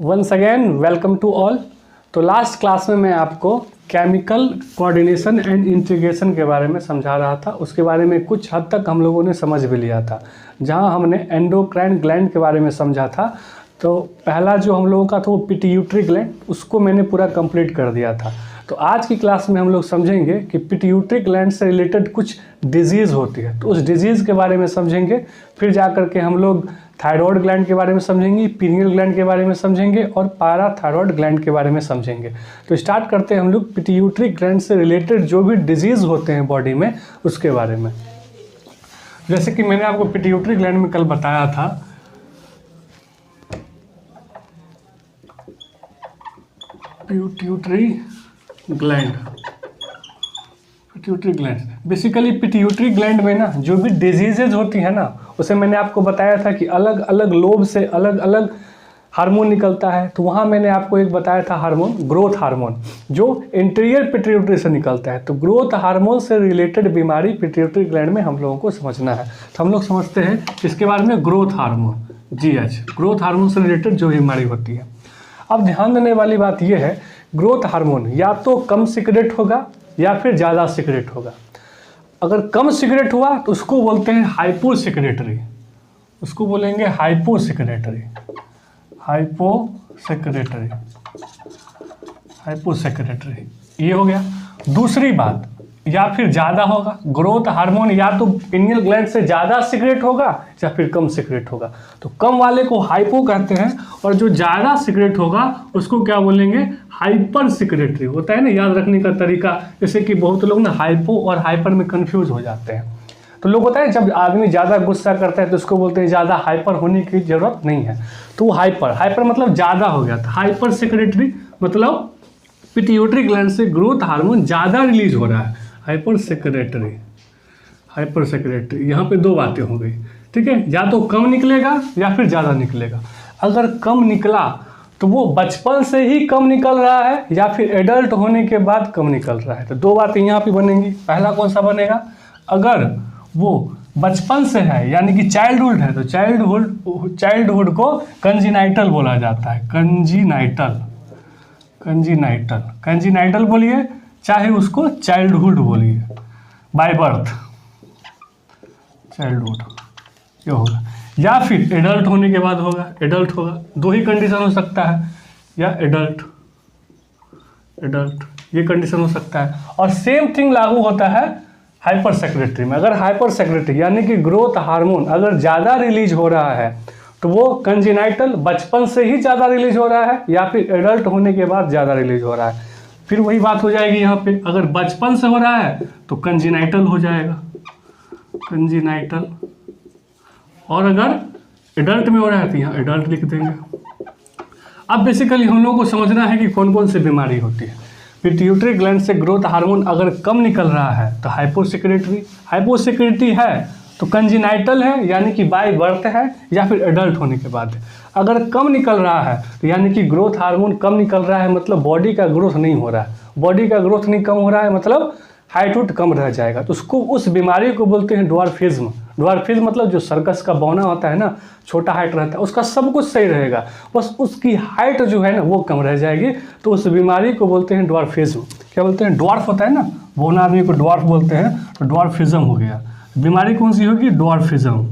Once again welcome to all. तो last class में मैं आपको केमिकल कोऑर्डिनेशन एंड इंटीग्रेशन के बारे में समझा रहा था। उसके बारे में कुछ हद तक हम लोगों ने समझ भी लिया था। जहां हमने एंडोक्राइन ग्लैंड के बारे में समझा था, तो पहला जो हम लोगों का था वो पिट्यूटरी ग्लैंड, उसको मैंने पूरा कंप्लीट कर दिया था। तो आज की क्लास में हम लोग समझेंगे कि पिट्यूटरी ग्लैंड से रिलेटेड कुछ डिजीज़ होती है, तो उस डिजीज़ के बारे में समझेंगे। फिर जा कर के हम लोग थायराइड ग्लैंड के बारे में समझेंगे, पीनियल ग्लैंड के बारे में समझेंगे और पैराथायराइड ग्लैंड के बारे में समझेंगे। तो स्टार्ट करते हैं हम लोग पिट्यूटरी ग्लैंड से रिलेटेड जो भी डिजीज़ होते हैं बॉडी में, उसके बारे में। जैसे कि मैंने आपको पिट्यूटरी ग्लैंड में कल बताया था, pituitary gland basically pituitary gland में ना जो भी डिजीजेज होती है ना, उसे मैंने आपको बताया था कि अलग अलग लोब से अलग अलग हार्मोन निकलता है। तो वहाँ मैंने आपको एक बताया था हार्मोन, ग्रोथ हार्मोन, जो इंटीरियर पिट्यूटरी से निकलता है। तो ग्रोथ हार्मोन से रिलेटेड बीमारी पिट्यूटरी ग्लैंड में हम लोगों को समझना है। तो हम लोग समझते हैं इसके बारे में growth hormone, GH, growth hormone से रिलेटेड जो बीमारी होती है। अब ध्यान देने वाली बात यह है, ग्रोथ हार्मोन या तो कम सिक्रेट होगा या फिर ज़्यादा सिक्रेट होगा। अगर कम सिक्रेट हुआ तो उसको बोलते हैं हाइपोसिक्रेटरी, उसको बोलेंगे हाइपोसिक्रेटरी, ये हो गया। दूसरी बात, या फिर ज़्यादा होगा, ग्रोथ हार्मोन या तो पिनियल ग्लैंड से ज़्यादा सिक्रेट होगा या फिर कम सिक्रेट होगा। तो कम वाले को हाइपो कहते हैं और जो ज़्यादा सिक्रेट होगा उसको क्या बोलेंगे, हाइपर सिक्रेटरी। होता है ना, याद रखने का तरीका। जैसे कि बहुत लोग ना हाइपो और हाइपर में कंफ्यूज हो जाते हैं। तो लोग होता है जब आदमी ज़्यादा गुस्सा करता है तो उसको बोलते हैं ज़्यादा हाइपर होने की ज़रूरत नहीं है। तो वो हाइपर मतलब ज़्यादा हो गया था। हाइपर सिक्रेटरी मतलब पिट्यूटरी ग्लैंड से ग्रोथ हार्मोन ज़्यादा रिलीज हो रहा है। हाइपर सेक्रेटरी, यहाँ पे दो बातें हो गई, ठीक है। या तो कम निकलेगा या फिर ज़्यादा निकलेगा। अगर कम निकला तो वो बचपन से ही कम निकल रहा है या फिर एडल्ट होने के बाद कम निकल रहा है। तो दो बातें यहाँ पे बनेंगी। पहला कौन सा बनेगा, अगर वो बचपन से है यानी कि चाइल्डहुड है, तो चाइल्डहुड को कंजीनाइटल बोला जाता है। कंजीनाइटल बोलिए, चाहे उसको चाइल्डहुड बोलिए, बाय बर्थ चाइल्डहुड ये होगा। या फिर एडल्ट होने के बाद होगा, दो ही कंडीशन हो सकता है, या एडल्ट ये कंडीशन हो सकता है। और सेम थिंग लागू होता है हाइपर सेक्रेटरी में। अगर हाइपर सेक्रेटरी यानी कि ग्रोथ हार्मोन अगर ज़्यादा रिलीज हो रहा है तो वो कंजीनाइटल बचपन से ही ज़्यादा रिलीज हो रहा है या फिर एडल्ट होने के बाद ज़्यादा रिलीज हो रहा है। फिर वही बात हो जाएगी यहाँ पे, अगर बचपन से हो रहा है तो कंजीनाइटल हो जाएगा, कंजीनाइटल। और अगर एडल्ट में हो रहा है तो यहाँ एडल्ट लिख देंगे। अब बेसिकली हम लोगों को समझना है कि कौन कौन सी बीमारी होती है। पिट्यूटरी ग्लैंड से ग्रोथ हार्मोन अगर कम निकल रहा है तो हाइपोसिक्रेटरी है तो कंजीनाइटल है यानी कि बाय बर्थ है या फिर एडल्ट होने के बाद है। अगर कम निकल रहा है तो यानी कि ग्रोथ हार्मोन कम निकल रहा है, मतलब बॉडी का ग्रोथ नहीं हो रहा है। बॉडी का ग्रोथ नहीं कम हो रहा है मतलब हाइट कम रह जाएगा। तो उसको, उस बीमारी को बोलते हैं ड्वार्फिज्म। मतलब जो सर्कस का बौना होता है ना, छोटा हाइट रहता है, उसका सब कुछ सही रहेगा, बस उसकी हाइट जो है ना वो कम रह जाएगी। तो उस बीमारी को बोलते हैं ड्वार्फिज्म। क्या बोलते हैं, ड्वार्फ होता है ना, बौना आदमी को ड्वार्फ बोलते हैं, तो ड्वार्फिज्म हो गया। बीमारी कौन सी होगी, ड्वार्फिज्म।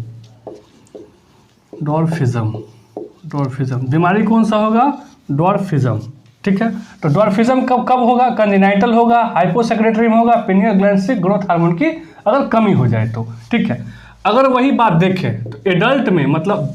बीमारी कौन सा होगा, ड्वार्फिज्म, ठीक है। तो ड्वार्फिज्म कब होगा, कंजीनाइटल होगा, हाइपोसेक्रेटरी में होगा, पिनियल ग्लैंड से ग्रोथ हार्मोन की अगर कमी हो जाए तो, ठीक है। अगर वही बात देखें तो एडल्ट में मतलब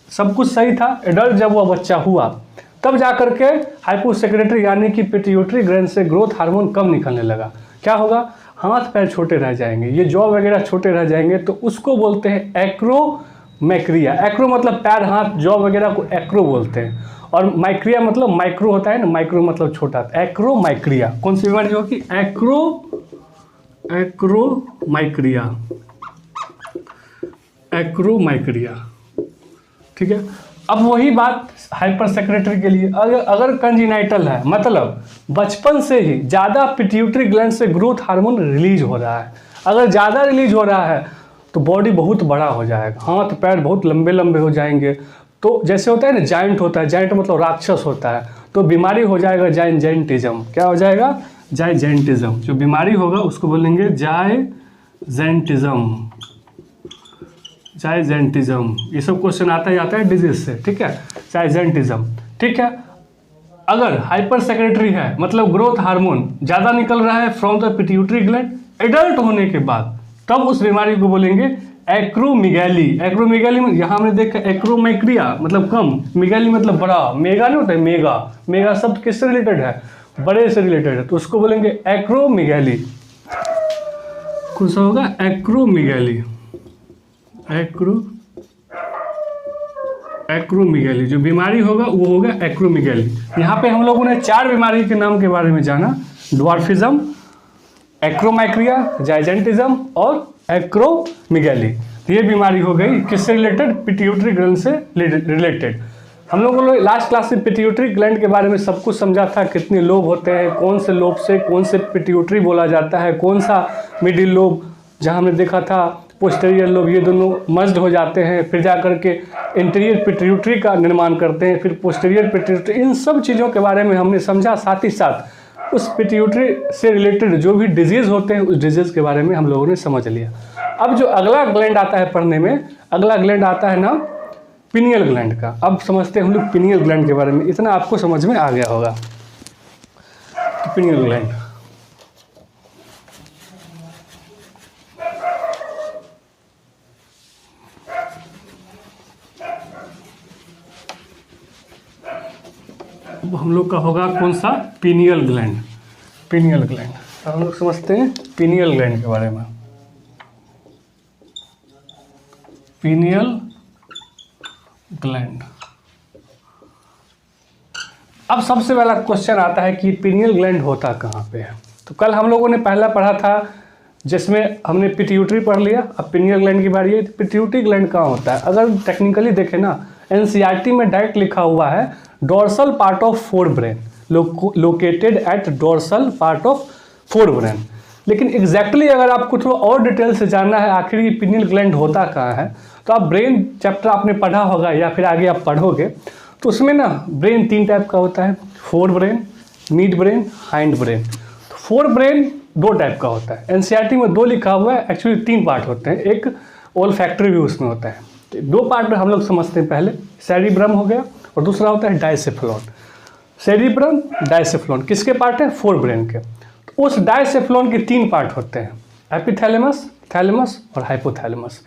सब कुछ सही था, एडल्ट जब वह बच्चा हुआ तब जाकर के हाइपोसेक्रेटरी यानी कि पिट्यूटरी ग्लैंड से ग्रोथ हार्मोन कम निकलने लगा। क्या होगा, हाथ पैर छोटे रह जाएंगे, ये जॉ वगैरह छोटे रह जाएंगे, तो उसको बोलते हैं एक्रोमैक्रिया। एक्रो मतलब पैर, हाथ, जॉ वगैरह को एक्रो बोलते हैं। और माइक्रिया मतलब माइक्रो होता है ना, माइक्रो मतलब छोटा, एक्रोमाइक्रिया। कौन सी बीमारी होगी, एक्रोमाइक्रिया, ठीक है। अब वही बात हाइपर सेक्रेटरी के लिए, अगर कंजीनाइटल है मतलब बचपन से ही ज़्यादा पिट्यूटरी ग्लैंड से ग्रोथ हार्मोन रिलीज हो रहा है। अगर ज़्यादा रिलीज हो रहा है तो बॉडी बहुत बड़ा हो जाएगा, हाथ पैर बहुत लंबे लंबे हो जाएंगे, तो जैसे होता है ना जायंट होता है, जायंट मतलब राक्षस होता है, तो बीमारी हो जाएगा जायजेंटिज्म। क्या हो जाएगा? जायजेंटिज्म। जो बीमारी होगा उसको बोलेंगे जायजेंटिज्म। जायजेंटिज्म, ये सब क्वेश्चन आता ही आता है डिजीज से, ठीक है, जायजेंटिज्म, ठीक है। अगर हाइपर सेक्रेटरी है मतलब ग्रोथ हार्मोन ज़्यादा निकल रहा है from the pituitary gland adult होने के बाद, तब उस बीमारी को बोलेंगे एक्रोमेगाली। एक्रोमेगाली में यहाँ हमने देखा एक्रोमैक्रिया मतलब कम, मेगाली मतलब बड़ा, मेगा नहीं होता है, मेगा, मेगा शब्द किससे रिलेटेड है? बड़े से रिलेटेड है, तो उसको बोलेंगे एक्रोमेगाली। कौन सा होगा? एक्रोमेगाली। एक्रोमेगाली जो बीमारी होगा वो होगा एक्रोमेगाली। यहाँ पे हम लोगों ने 4 बीमारी के नाम के बारे में जाना, ड्वार्फिज्म, एक्रोमैक्रिया, जायजेंटिज्म और एक्रोमेगाली। ये बीमारी हो गई किससे रिलेटेड? पिट्यूटरी ग्लैंड से रिलेटेड। हम लोगों ने लास्ट क्लास में पिट्यूटरी ग्लैंड के बारे में सब कुछ समझा था, कितने लोब होते हैं, कौन से लोब से कौन से पिट्यूटरी बोला जाता है, कौन सा मिडिल लोब, जहाँ हमने देखा था पोस्टीरियर लोब, ये दोनों मर्ज्ड हो जाते हैं, फिर जा कर के इंटीरियर पिट्यूटरी का निर्माण करते हैं, फिर पोस्टीरियर पिट्यूटरी। इन सब चीज़ों के बारे में हमने समझा, साथ ही साथ उस पिट्यूटरी से रिलेटेड जो भी डिजीज़ होते हैं उस डिजीज़ के बारे में हम लोगों ने समझ लिया। अब जो अगला ग्लैंड आता है पढ़ने में, अगला ग्लैंड आता है ना पिनियल ग्लैंड का। अब समझते हैं हम लोग पिनियल ग्लैंड के बारे में, इतना आपको समझ में आ गया होगा। तो पिनियल ग्लैंड, हम लोग का होगा कौन सा? Pineal gland. पिनियल ग्लैंड, अब हम लोग समझते हैं पिनियल ग्लैंड के बारे में। पिनियल ग्लैंड, अब सबसे पहला क्वेश्चन आता है कि पिनियल ग्लैंड होता कहाँ पे है। तो कल हम लोगों ने पहला पढ़ा था जिसमें हमने पिट्यूटरी पढ़ लिया, अब पिनियल ग्लैंड की बारी है। पिट्यूटरी ग्लैंड कहाँ होता है? अगर टेक्निकली देखें ना, एनसीईआरटी में डायरेक्ट लिखा हुआ है dorsal part of fore brain, located at dorsal part of fore brain. लेकिन एग्जैक्टली अगर आपको थोड़ा और डिटेल से जानना है आखिर ये पिनियल ग्लैंड होता कहाँ है, तो आप ब्रेन चैप्टर आपने पढ़ा होगा या फिर आगे आप पढ़ोगे, तो उसमें ना ब्रेन 3 टाइप का होता है, fore brain, mid brain, hind brain. तो फोर ब्रेन 2 टाइप का होता है, एनसीईआरटी में 2 लिखा हुआ है, एक्चुअली 3 पार्ट होते हैं, एक ओल्फैक्टरी भी उसमें होता है। तो 2 पार्ट में हम लोग समझते हैं, पहले सेरिब्रम हो गया और दूसरा होता है डायसेफ्लॉन। सेरिब्रम, डायसेफ्लॉन किसके पार्ट है? फोर ब्रेन के। तो उस डायसेफ्लॉन के 3 पार्ट होते हैं, एपिथैलेमस, थैलेमस और हाइपोथैलेमस।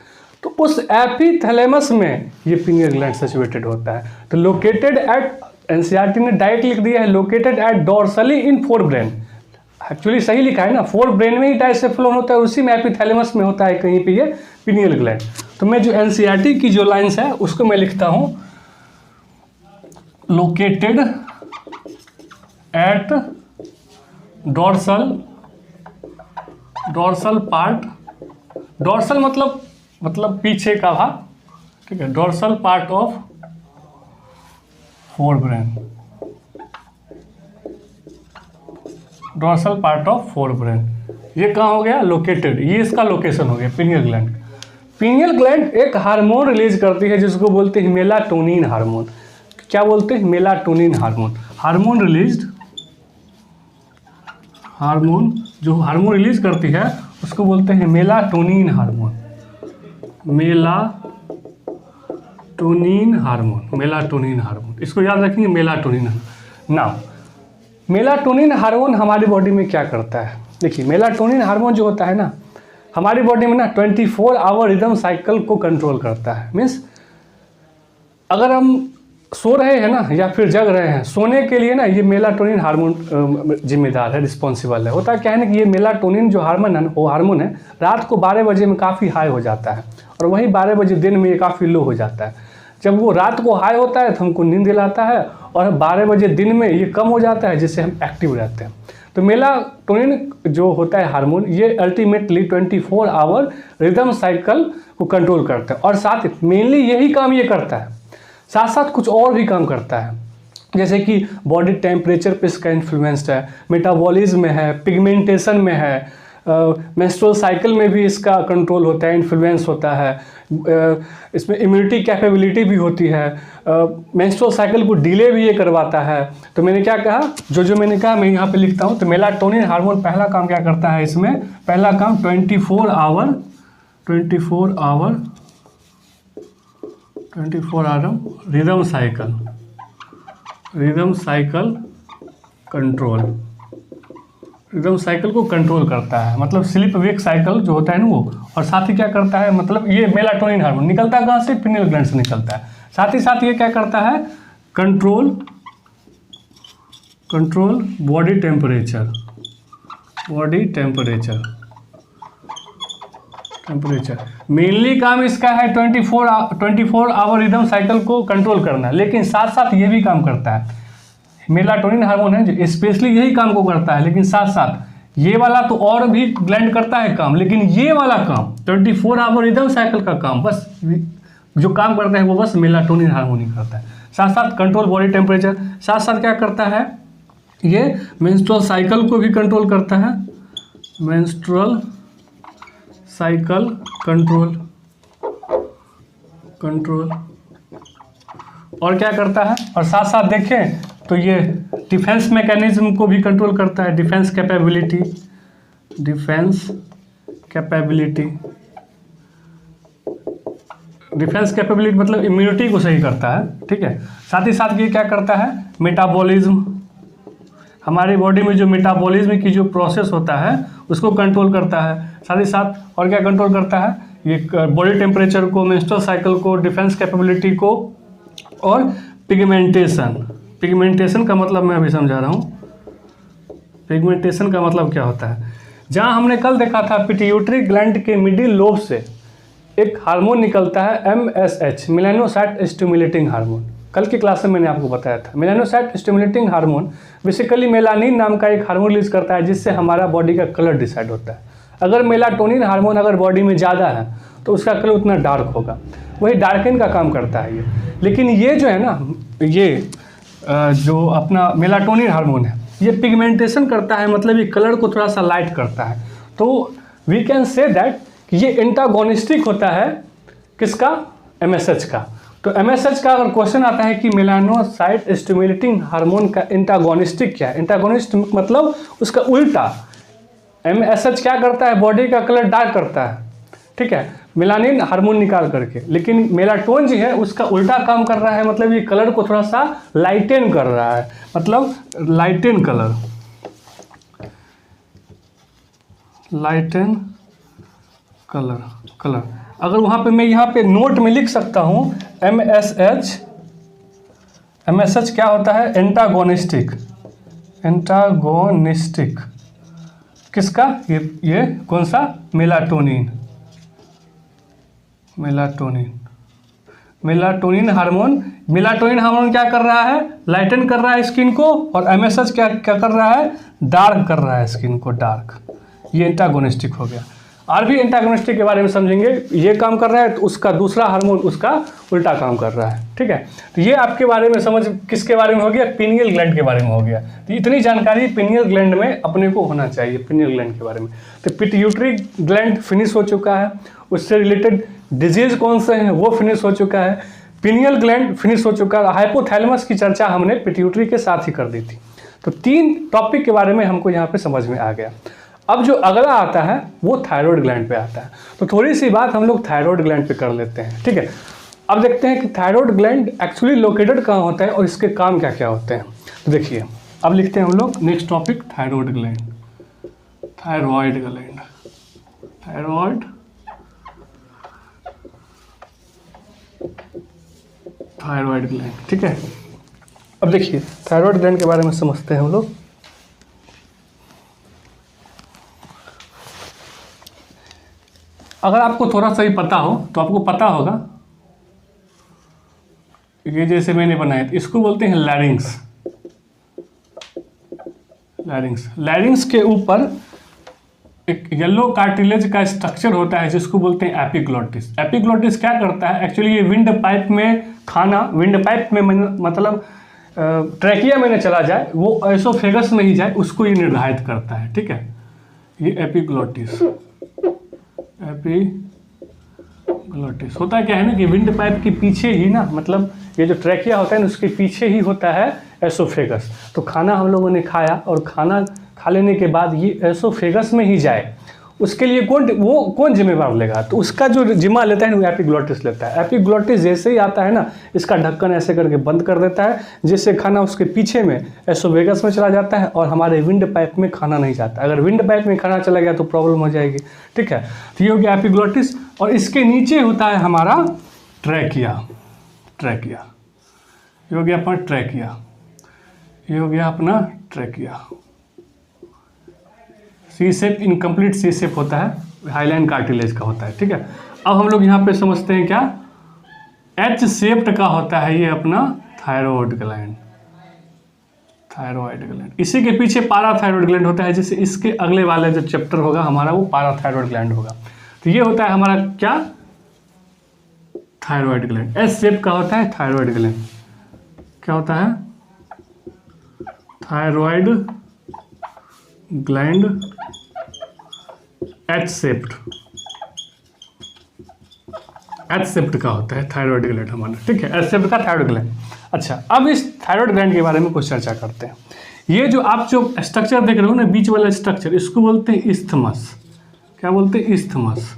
तो उस एपिथैलेमस में ये पिनियल ग्लैंड सिचुएटेड होता है। तो लोकेटेड एट, एनसीईआरटी ने डायरेक्ट लिख दिया है located at dorsally in fore brain, actually सही लिखा है ना, फोर ब्रेन में ही डायसेफ्लॉन होता है, उसी में एपिथैलेमस में होता है कहीं पे ये पिनियल ग्लैंड। तो मैं जो एनसीईआरटी की जो लाइन्स है उसको मैं लिखता हूँ located at dorsal, dorsal part, dorsal मतलब पीछे का भाग, ठीक है, dorsal part of fore brain, dorsal part of fore brain. ये कहाँ हो गया? लोकेटेड, ये इसका लोकेशन हो गया पिनियल ग्लैंड। पिनियल ग्लैंड एक हार्मोन रिलीज करती है जिसको बोलते हैं मेलाटोनिन हार्मोन। क्या बोलते हैं? Melatonin hormone. Hormone released, hormone जो हार्मोन रिलीज करती है उसको बोलते हैं melatonin hormone. Melatonin hormone, melatonin hormone, इसको याद रखेंगे, मेलाटोनिन। नाउ मेलाटोनिन हार्मोन हमारी बॉडी में क्या करता है? देखिए मेलाटोनिन हार्मोन जो होता है ना हमारी बॉडी में ना 24 आवर रिदम साइकिल को कंट्रोल करता है। मीन्स अगर हम सो रहे हैं ना या फिर जग रहे हैं, सोने के लिए ना ये मेलाटोनिन हार्मोन जिम्मेदार है, रिस्पॉन्सिबल है। होता क्या है ना कि ये मेलाटोनिन जो हार्मोन है वो हार्मोन है रात को 12 बजे में काफ़ी हाई हो जाता है और वही 12 बजे दिन में ये काफ़ी लो हो जाता है। जब वो रात को हाई होता है तो हमको नींद दिलाता है और 12 बजे दिन में ये कम हो जाता है जिससे हम एक्टिव रहते हैं। तो मेलाटोनिन जो होता है हार्मोन ये अल्टीमेटली 24 आवर रिदम साइकिल को कंट्रोल करता है और साथ मेनली यही काम ये करता है, साथ साथ कुछ और भी काम करता है, जैसे कि बॉडी टेम्परेचर पे इसका इन्फ्लुएंस्ड है, मेटाबॉलिज्म में है, पिगमेंटेशन में है, मेंस्ट्रुअल साइकिल में भी इसका कंट्रोल होता है, इन्फ्लुएंस होता है। इसमें इम्यूनिटी कैपेबिलिटी भी होती है, मेंस्ट्रुअल साइकिल को डिले भी ये करवाता है। तो मैंने क्या कहा, जो मैंने कहा मैं यहाँ पे लिखता हूँ। तो मेलाटोनिन हार्मोन पहला काम क्या करता है इसमें, पहला काम 24 hour rhythm cycle control, rhythm cycle को कंट्रोल करता है, मतलब स्लीप वेक साइकिल जो होता है ना वो। और साथ ही क्या करता है, मतलब ये मेलाटोनिन हार्मोन निकलता है कहाँ से, पिनियल ग्लैंड से निकलता है। साथ ही साथ ये क्या करता है, कंट्रोल बॉडी टेम्परेचर मेनली काम इसका है 24 आवर रिदम साइकिल को कंट्रोल करना, लेकिन साथ साथ ये भी काम करता है। मेलाटोनिन हार्मोन है जो स्पेशली यही काम को करता है, लेकिन साथ साथ ये वाला तो और भी ग्लैंड करता है काम, लेकिन ये वाला काम 24 आवर रिदम साइकिल का काम बस जो काम करता है वो बस मेलाटोनिन हार्मोन ही करता है। साथ साथ कंट्रोल बॉडी टेम्परेचर, साथ साथ क्या करता है, ये मेंस्ट्रुअल साइकिल को भी कंट्रोल करता है, मेंस्ट्रुअल साइकिल कंट्रोल। और क्या करता है, और साथ साथ देखें तो ये डिफेंस मैकेनिज्म को भी कंट्रोल करता है, डिफेंस कैपेबिलिटी मतलब इम्यूनिटी को सही करता है, ठीक है। साथ ही साथ ये क्या करता है, मेटाबॉलिज्म, हमारी बॉडी में जो मेटाबॉलिज्म की जो प्रोसेस होता है उसको कंट्रोल करता है। साथ ही साथ और क्या कंट्रोल करता है, ये बॉडी टेम्परेचर को, मेंस्ट्रुअल साइकिल को, डिफेंस कैपेबिलिटी को, और पिगमेंटेशन का मतलब मैं अभी समझा रहा हूँ। पिगमेंटेशन का मतलब क्या होता है, जहाँ हमने कल देखा था पिट्यूटरी ग्लैंड के मिडिल लोब से एक हार्मोन निकलता है MSH, मेलानोसाइट स्टिमुलेटिंग हार्मोन। कल की क्लास में मैंने आपको बताया था। Melanocyte stimulating hormone basically melanin नाम का एक हार्मोन रिलीज करता है, जिससे हमारा बॉडी का कलर डिसाइड होता है। अगर मेलाटोनिन हार्मोन अगर बॉडी में ज़्यादा है तो उसका कलर उतना डार्क होगा, वही डार्कन का काम करता है ये। लेकिन ये जो है ना, ये जो अपना मेलाटोनिन हार्मोन है ये पिगमेंटेशन करता है, मतलब ये कलर को थोड़ा सा लाइट करता है। तो वी कैन से दैट कि ये एंटागोनिस्टिक होता है किसका, MSH का। तो MSH का अगर क्वेश्चन आता है कि मेलानोसाइट स्टिमुलेटिंग हार्मोन का एंटागोनिस्टिक क्या है, एंटागोनिस्ट मतलब उसका उल्टा। MSH क्या करता है, बॉडी का कलर डार्क करता है, ठीक है, मेलानिन हार्मोन निकाल करके। लेकिन मेलाटोन जो है उसका उल्टा काम कर रहा है, मतलब ये कलर को थोड़ा सा लाइटेन कर रहा है, मतलब लाइटेन कलर। अगर वहाँ पे मैं यहाँ पे नोट में लिख सकता हूँ MSH क्या होता है, एंटागोनिस्टिक किसका, ये कौन सा, मेलाटोनिन हार्मोन। मेलाटोनिन हार्मोन क्या कर रहा है, लाइटन कर रहा है स्किन को, और MSH क्या कर रहा है, डार्क कर रहा है स्किन को, डार्क। ये एंटागोनिस्टिक हो गया। और भी एंटागोनिस्टिक के बारे में समझेंगे, ये काम कर रहा है तो उसका दूसरा हार्मोन उसका उल्टा काम कर रहा है, ठीक है। तो ये आपके बारे में समझ किसके बारे में हो गया, पिनियल ग्लैंड के बारे में हो गया। तो इतनी जानकारी पिनियल ग्लैंड में अपने को होना चाहिए, पिनियल ग्लैंड के बारे में। तो पिट्यूटरी ग्लैंड फिनिश हो चुका है, उससे रिलेटेड डिजीज कौन से हैं वो फिनिश हो चुका है, पिनियल ग्लैंड फिनिश हो चुका है, हाइपोथैलेमस की चर्चा हमने पिट्यूटरी के साथ ही कर दी थी। तो 3 टॉपिक के बारे में हमको यहाँ पे समझ में आ गया। अब जो अगला आता है वो थायराइड ग्लैंड पे आता है। तो थोड़ी सी बात हम लोग थायराइड ग्लैंड पे कर लेते हैं, ठीक है। अब देखते हैं कि थायराइड ग्लैंड एक्चुअली लोकेटेड कहाँ होता है और इसके काम क्या क्या होते हैं। तो देखिए अब लिखते हैं हम लोग next topic, thyroid gland. Thyroid gland, ठीक है। अब देखिए थायराइड ग्लैंड के बारे में समझते हैं हम लोग। अगर आपको थोड़ा सा ही पता हो तो आपको पता होगा, ये जैसे मैंने बनाया इसको बोलते हैं लैरिंग्स। लैरिंग्स के ऊपर एक येलो कार्टिलेज का स्ट्रक्चर होता है जिसको बोलते हैं एपिग्लॉटिस। एपिग्लॉटिस क्या करता है, एक्चुअली ये विंड पाइप में मतलब ट्रैकिया में न चला जाए, वो एसोफेगस में ही जाए, उसको ये निर्धारित करता है, ठीक है। ये एपिग्लोटिस। एपिग्लोटिस होता क्या है ना कि विंड पाइप के पीछे ही ना, मतलब ये जो ट्रैकिया होता है ना उसके पीछे ही होता है एसोफेगस। तो खाना हम लोगों ने खाया और खाना खा लेने के बाद ये एसोफेगस में ही जाए, उसके लिए कौन जिम्मेवार लेगा? तो उसका जो जिम्मा लेता है वो एपिग्लोटिस लेता है। एपिग्लोटिस जैसे ही आता है ना, इसका ढक्कन ऐसे करके बंद कर देता है, जिससे खाना उसके पीछे में एसोफेगस में चला जाता है और हमारे विंड पाइप में खाना नहीं जाता। अगर विंड पाइप में खाना चला गया तो प्रॉब्लम हो जाएगी, ठीक है। तो ये हो गया एपिग्लोटिस, और इसके नीचे होता है हमारा ट्रैकिया। ट्रैकिया ये हो गया अपना ट्रैकिया, ये हो गया अपना ट्रैकिया। सी शेप, इनकम्प्लीट सी शेप होता है, हाईलाइन कार्टिलेज का होता है, ठीक है। अब हम लोग यहाँ पे समझते हैं क्या, एच शेप्ड का होता है ये अपना थायरॉइड ग्लैंड। थायरॉइड ग्लैंड, इसी के पीछे पाराथायरॉइड ग्लैंड होता है, जिससे इसके अगले वाले जो चैप्टर होगा हमारा वो पाराथायरॉइड ग्लैंड होगा। तो ये होता है हमारा क्या, थायरॉइड ग्लैंड। एच शेप का होता है थायरॉइड ग्लैंड। क्या होता है, thyroid gland H shaped. H shaped का होता है थायरॉइड ग्लैंड हमारा, ठीक है, एच शेप्ड का थायरॉइड ग्लैंड। अच्छा, अब इस थायरॉइड ग्लैंड के बारे में कुछ चर्चा करते हैं। ये जो आप जो स्ट्रक्चर देख रहे हो ना, बीच वाला स्ट्रक्चर, इसको बोलते हैं इस्थमस। क्या बोलते हैं, इस्थमस।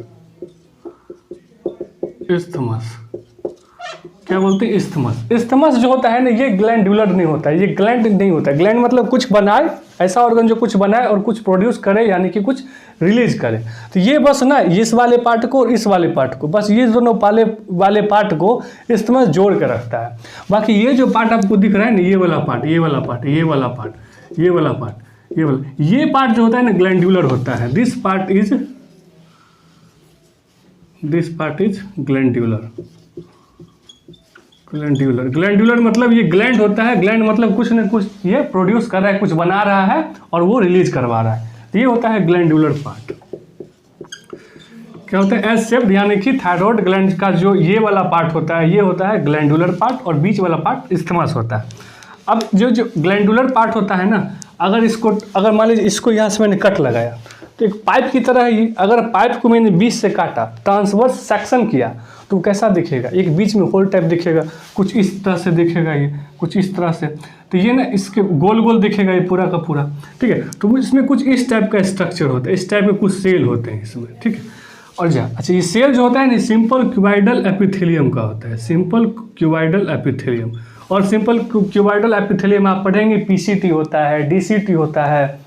इस्थमस क्या बोलते हैं, इस्थमस। इस्थमस जो होता है ना, ये ग्लैंडुलर नहीं होता है, ये ग्लैंड नहीं होता है। ग्लैंड मतलब कुछ बनाए, ऐसा ऑर्गन जो कुछ बनाए और कुछ प्रोड्यूस करे, यानी कि कुछ रिलीज करे। तो ये बस ना इस वाले पार्ट को और इस वाले पार्ट को, बस ये दोनों वाले पार्ट को इस्थमस जोड़ कर रखता है। बाकी ये जो पार्ट आपको दिख रहा है ना, ये वाला पार्ट, ये वाला पार्ट, ये वाला पार्ट, ये वाला पार्ट, ये पार्ट जो होता है ना ग्लैंडुलर होता है। This part is glandular. Glandular मतलब ये ग्लैंड होता है। ग्लैंड मतलब कुछ न कुछ ये प्रोड्यूस कर रहा है, कुछ बना रहा है और वो रिलीज करवा रहा है। तो ये होता है ग्लैंडुलर पार्ट। क्या होता है, एच शेप्ड, यानी कि थायरॉइड ग्लैंड का जो ये वाला पार्ट होता है, ये होता है ग्लैंडुलर पार्ट, और बीच वाला पार्ट इस्थमस होता है। अब जो ग्लैंडुलर पार्ट होता है ना, अगर मान लीजिए इसको यहाँ से मैंने कट लगाया, तो एक पाइप की तरह ही अगर पाइप को मैंने बीच से काटा, ट्रांसवर्स सेक्शन किया, तो कैसा दिखेगा, एक बीच में होल टाइप दिखेगा, कुछ इस तरह से दिखेगा, ये कुछ इस तरह से। तो ये ना इसके गोल गोल दिखेगा ये पूरा का पूरा, ठीक है। तो इसमें कुछ इस टाइप का स्ट्रक्चर होता है, इस टाइप के कुछ सेल होते हैं इसमें, ठीक है। और अच्छा, ये सेल जो होता है ना, सिंपल क्यूबाइडल एपिथेलियम का होता है, सिंपल क्यूबाइडल एपिथेलियम। और सिंपल क्यूबाइडल एपिथेलियम आप पढ़ेंगे, पीसीटी होता है, डीसीटी होता है,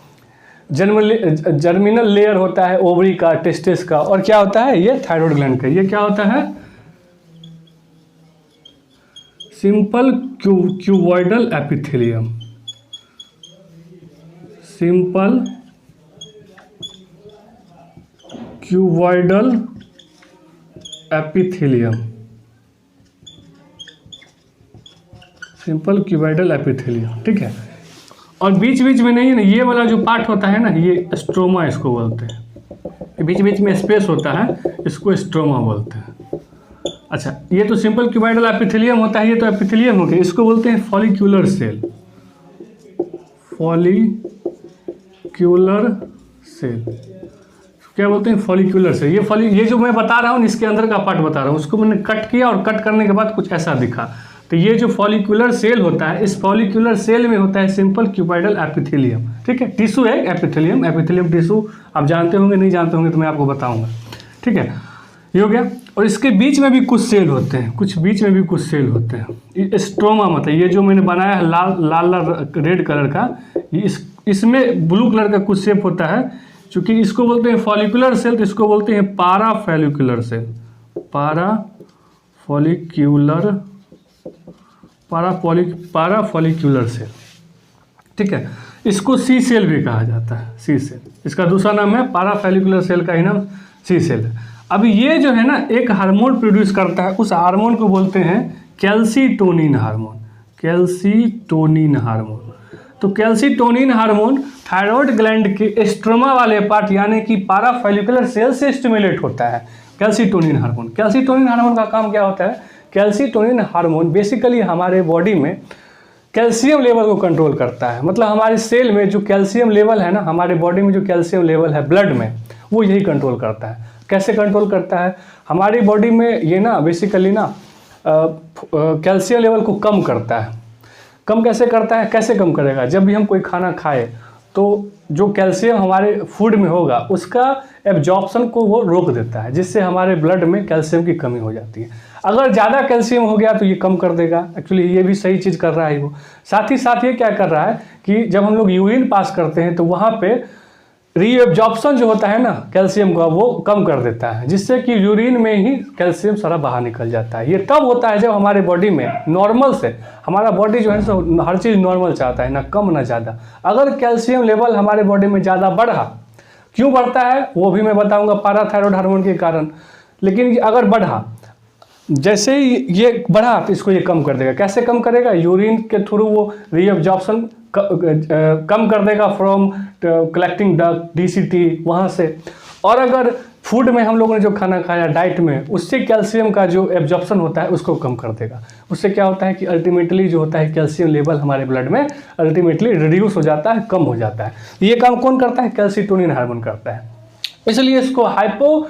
जर्मिनल लेयर होता है ओवरी का, टेस्टिस का, और क्या होता है ये थायरॉइड ग्लैंड का। ये क्या होता है, simple cuboidal epithelium. Simple cuboidal epithelium. Simple cuboidal epithelium, ठीक है। और बीच बीच में नहीं है ना, ये वाला जो पार्ट होता है ना, ये स्ट्रोमा इसको बोलते हैं। बीच बीच में स्पेस होता है, इसको स्ट्रोमा बोलते हैं। अच्छा, ये तो सिंपल क्यूबॉइडल एपिथेलियम होता है, ये तो एपिथेलियम हो गया, इसको बोलते हैं फॉलिक्यूलर सेल। फॉलिक्यूलर सेल क्या बोलते हैं, फॉलिक्यूलर सेल। ये जो मैं बता रहा हूँ इसके अंदर का पार्ट बता रहा हूँ, उसको मैंने कट किया और कट करने के बाद कुछ ऐसा दिखा। तो ये जो फॉलिक्यूलर सेल होता है, इस फॉलिक्यूलर सेल में होता है सिंपल क्यूबॉइडल एपिथेलियम, ठीक है। टिश्यू है एपिथेलियम, एपिथेलियम टिश्यू आप जानते होंगे, नहीं जानते होंगे तो मैं आपको बताऊंगा, ठीक है। ये हो गया। और इसके बीच में भी कुछ सेल होते हैं, कुछ बीच में भी कुछ सेल होते हैं। स्ट्रोमा मतलब ये जो मैंने बनाया है लाल रेड कलर का, इसमें ब्लू कलर का कुछ शेप होता है। चूंकि इसको बोलते हैं फॉलिकुलर सेल, तो इसको बोलते हैं पाराफॉलिकुलर सेल। पाराफॉलिक्यूलर सेल, ठीक है। इसको सी सेल भी कहा जाता है, सी सेल। इसका दूसरा नाम है पाराफॉलिक्यूलर सेल का ही नाम सी सेल है। अब ये जो है ना एक हार्मोन प्रोड्यूस करता है, उस हार्मोन को बोलते हैं कैल्सीटोनिन हार्मोन। Calcitonin hormone. तो कैल्सीटोनिन हार्मोन थायरॉइड ग्लैंड के स्ट्रोमा वाले पार्ट यानी कि पाराफॉलिकुलर सेल से स्टिमुलेट होता है। Calcitonin hormone. कैल्सीटोनिन हार्मोन का काम क्या होता है? कैल्सीटोनिन हार्मोन बेसिकली हमारे बॉडी में कैल्शियम लेवल को कंट्रोल करता है। मतलब हमारे सेल में जो कैल्शियम लेवल है ना, हमारे बॉडी में जो कैल्शियम लेवल है ब्लड में, वो यही कंट्रोल करता है। कैसे कंट्रोल करता है? हमारी बॉडी में ये ना बेसिकली ना कैल्शियम लेवल को कम करता है। कम कैसे करता है? कैसे कम करेगा? जब भी हम कोई खाना खाए तो जो कैल्शियम हमारे फूड में होगा उसका एब्जॉर्प्शन को वो रोक देता है, जिससे हमारे ब्लड में कैल्शियम की कमी हो जाती है। अगर ज़्यादा कैल्शियम हो गया तो ये कम कर देगा। एक्चुअली ये भी सही चीज़ कर रहा है वो। साथ ही साथ ये क्या कर रहा है कि जब हम लोग यूरिन पास करते हैं तो वहाँ पे रीएब्जॉर्प्शन जो होता है ना कैल्शियम का, वो कम कर देता है, जिससे कि यूरिन में ही कैल्शियम सारा बाहर निकल जाता है। ये तब होता है जब हमारे बॉडी में नॉर्मल से, हमारा बॉडी जो है सो हर चीज़ नॉर्मल चाहता है, ना कम ना ज़्यादा। अगर कैल्शियम लेवल हमारे बॉडी में ज़्यादा बढ़ा, क्यों बढ़ता है वो भी मैं बताऊँगा, पैराथायरॉयड हार्मोन के कारण। लेकिन अगर बढ़ा, जैसे ही ये बढ़ा तो इसको ये कम कर देगा। कैसे कम करेगा? यूरिन के थ्रू वो रीअब्जॉर्प्शन कम कर देगा फ्रॉम कलेक्टिंग डक्ट डीसीटी वहाँ से। और अगर फूड में हम लोगों ने जो खाना खाया डाइट में, उससे कैल्शियम का जो एब्जॉर्प्शन होता है उसको कम कर देगा। उससे क्या होता है कि अल्टीमेटली जो होता है कैल्शियम लेवल हमारे ब्लड में अल्टीमेटली रिड्यूस हो जाता है, कम हो जाता है। ये काम कौन करता है? कैल्सिटोनिन हार्मोन करता है। इसलिए इसको हाइपो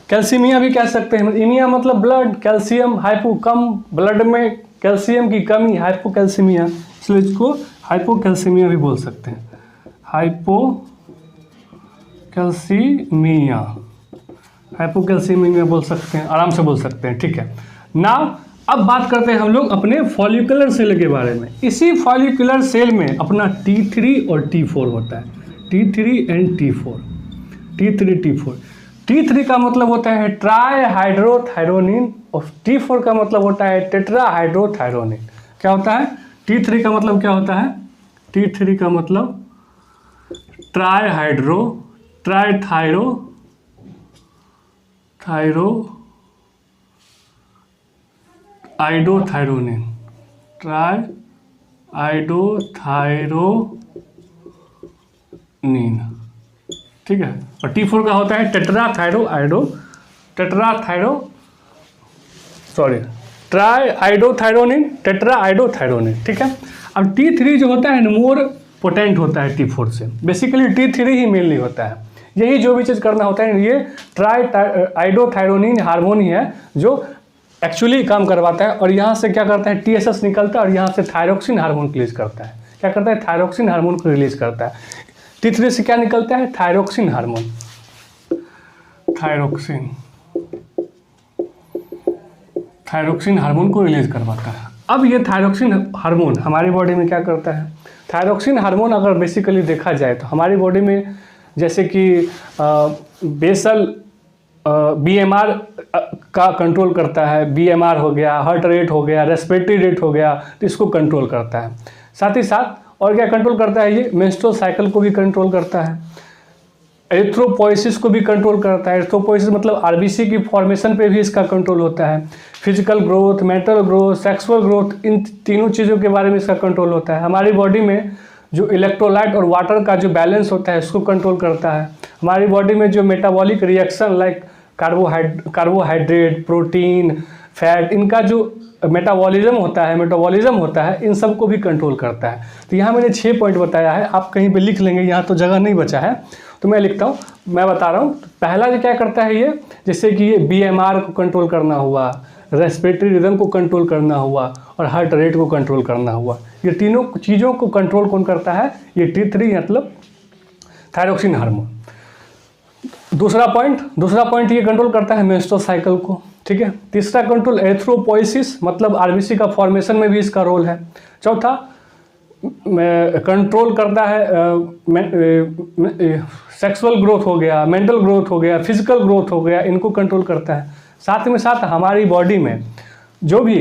कैल्सीमिया भी कह सकते हैं। इमिया मतलब ब्लड, कैल्शियम, हाइपो कम, ब्लड में कैल्शियम की कमी, हाइपोकैल्सीमिया, इसलिए इसको हाइपोकैल्सीमिया भी बोल सकते हैं। हाइपोकैल्सीमिया, हाइपोकैल्सीमिया बोल सकते हैं, आराम से बोल सकते हैं। ठीक है ना। अब बात करते हैं हम लोग अपने फॉलिकुलर सेल के बारे में। इसी फॉलिकुलर सेल में अपना T3 और T4 होता है। T3 and T4, T3 T4। T3 का मतलब होता है ट्राई हाइड्रोथायरोनिन और T4 का मतलब होता है टेट्रा हाइड्रोथायरोनिन। क्या होता है? T3 का मतलब क्या होता है? T3 का मतलब try hydro, try thyro, thyro iodothyronine, try iodothyronine. ठीक है। और T4 का होता है ट्राई आइडोथायरोनिन, टेट्रा आइडोथायरोनिन। ठीक है। अब T3 जो होता है मोर पोटेंट होता है T4 से। बेसिकली T3 ही मेनली होता है। यही जो भी चीज़ करना होता है, ये ट्राई आइडोथायरोनिन हार्मोन ही है जो एक्चुअली काम करवाता है। और यहाँ से क्या करता है? TSS निकलता है और यहाँ से थायरोक्सिन हार्मोन रिलीज करता है। क्या करता है? थायरोक्सिन हार्मोन को रिलीज करता है। T3 से क्या निकलता है? थायरोक्सिन हार्मोन, थायरोक्सिन हार्मोन को रिलीज करवाता है। अब ये थायरोक्सिन हार्मोन हमारी बॉडी में क्या करता है? थायरोक्सिन हार्मोन अगर बेसिकली देखा जाए तो हमारी बॉडी में जैसे कि बेसल BMR का कंट्रोल करता है। BMR हो गया, हार्ट रेट हो गया, रेस्पिरेटरी रेट हो गया, तो इसको कंट्रोल करता है। साथ ही साथ और क्या कंट्रोल करता है? ये मेंस्ट्रुअल साइकिल को भी कंट्रोल करता है। एरिथ्रोपोइसिस को भी कंट्रोल करता है। एरिथ्रोपोइसिस मतलब RBC की फॉर्मेशन पे भी इसका कंट्रोल होता है। Physical growth, mental growth, sexual growth, इन तीनों चीज़ों के बारे में इसका कंट्रोल होता है। हमारी बॉडी में जो इलेक्ट्रोलाइट और वाटर का जो बैलेंस होता है इसको कंट्रोल करता है। हमारी बॉडी में जो metabolic reaction like carbohydrate, protein, fat, इनका जो मेटाबॉलिज्म होता है, इन सब को भी कंट्रोल करता है। तो यहाँ मैंने 6 पॉइंट बताया है, आप कहीं पे लिख लेंगे, यहाँ तो जगह नहीं बचा है तो मैं लिखता हूँ, मैं बता रहा हूँ। पहला जो क्या करता है ये, जैसे कि ये BMR को कंट्रोल करना हुआ, रेस्पिरेटरी रिदम को कंट्रोल करना हुआ और हार्ट रेट को कंट्रोल करना हुआ। ये तीनों चीज़ों को कंट्रोल कौन करता है? ये T3 मतलब थायरोक्सिन हार्मोन। दूसरा पॉइंट ये कंट्रोल करता है मेंस्ट्रुअल साइकिल को। ठीक है। तीसरा कंट्रोल एरिथ्रोपोइसिस मतलब RBC का फॉर्मेशन में भी इसका रोल है। चौथा कंट्रोल करता है सेक्सुअल ग्रोथ हो गया, मेंटल ग्रोथ हो गया, फिजिकल ग्रोथ हो गया, इनको कंट्रोल करता है। साथ में साथ हमारी बॉडी में जो भी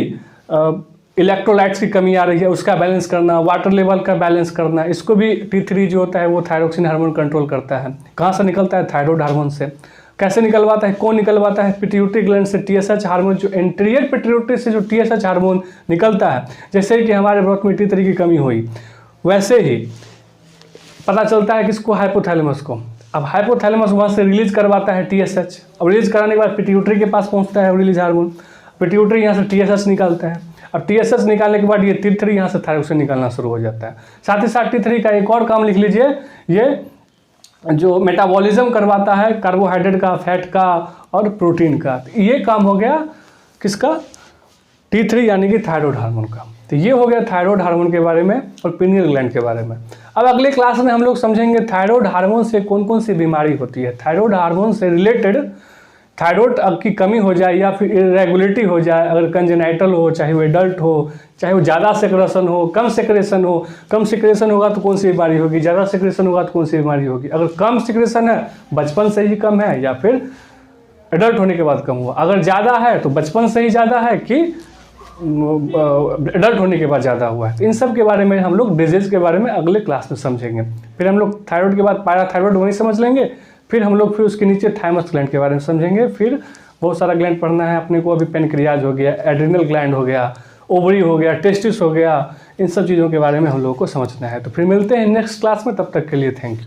इलेक्ट्रोलाइट्स की कमी आ रही है उसका बैलेंस करना, वाटर लेवल का बैलेंस करना, इसको भी T3 जो होता है वो थायरोक्सिन हार्मोन कंट्रोल करता है। कहाँ से निकलता है? थायराइड हार्मोन से। कैसे निकलवाता है? कौन निकलवाता है? पिट्यूटरी ग्लैंड से TSH हार्मोन, जो एंटीरियर पिट्यूटरी से जो TSH हार्मोन निकलता है। जैसे कि हमारे ब्लड में T3 की कमी हुई, वैसे ही पता चलता है किसको? हाइपोथैलेमस को। अब हाइपोथैलेमस वहाँ से रिलीज करवाता है TSH। अब रिलीज कराने के बाद पिट्यूटरी के पास पहुँचता है रिलीज हार्मोन, पिट्यूटरी यहाँ से TSH निकालता है। अब TSH निकालने के बाद ये T3 यहाँ से थायरोक्सिन निकालना शुरू हो जाता है। साथ ही साथ T3 का एक और काम लिख लीजिए, ये जो मेटाबॉलिज्म करवाता है कार्बोहाइड्रेट का, फैट का और प्रोटीन का। तो ये काम हो गया किसका? T3 यानी कि थायराइड हार्मोन का। तो ये हो गया थायराइड हार्मोन के बारे में और पीनियल ग्लैंड के बारे में। अब अगले क्लास में हम लोग समझेंगे थायराइड हार्मोन से कौन कौन सी बीमारी होती है। थायराइड हार्मोन से रिलेटेड थायराइड की कमी हो जाए या फिर इरेगुलरिटी हो जाए, अगर कंजेनाइटल हो, चाहे वो एडल्ट हो, चाहे वो ज़्यादा सेक्रेशन हो, कम सेक्रेशन हो, कम सेक्रेशन होगा तो कौन सी बीमारी होगी, ज़्यादा सेक्रेशन होगा तो कौन सी बीमारी होगी। अगर कम सेक्रेशन है बचपन से ही कम है या फिर एडल्ट होने के बाद कम हुआ, अगर ज़्यादा है तो बचपन से ही ज़्यादा है कि एडल्ट होने के बाद ज़्यादा हुआ है। तो इन सब के बारे में हम लोग डिजीज़ के बारे में अगले क्लास में समझेंगे। फिर हम लोग थायराइड के बाद पैराथायराइड वहीं समझ लेंगे, फिर हम लोग फिर उसके नीचे थाइमस ग्लैंड के बारे में समझेंगे। फिर बहुत सारा ग्लैंड पढ़ना है अपने को, अभी पेनक्रियाज हो गया, एड्रिनल ग्लैंड हो गया, ओवरी हो गया, टेस्टिस हो गया, इन सब चीज़ों के बारे में हम लोगों को समझना है। तो फिर मिलते हैं नेक्स्ट क्लास में, तब तक के लिए थैंक यू।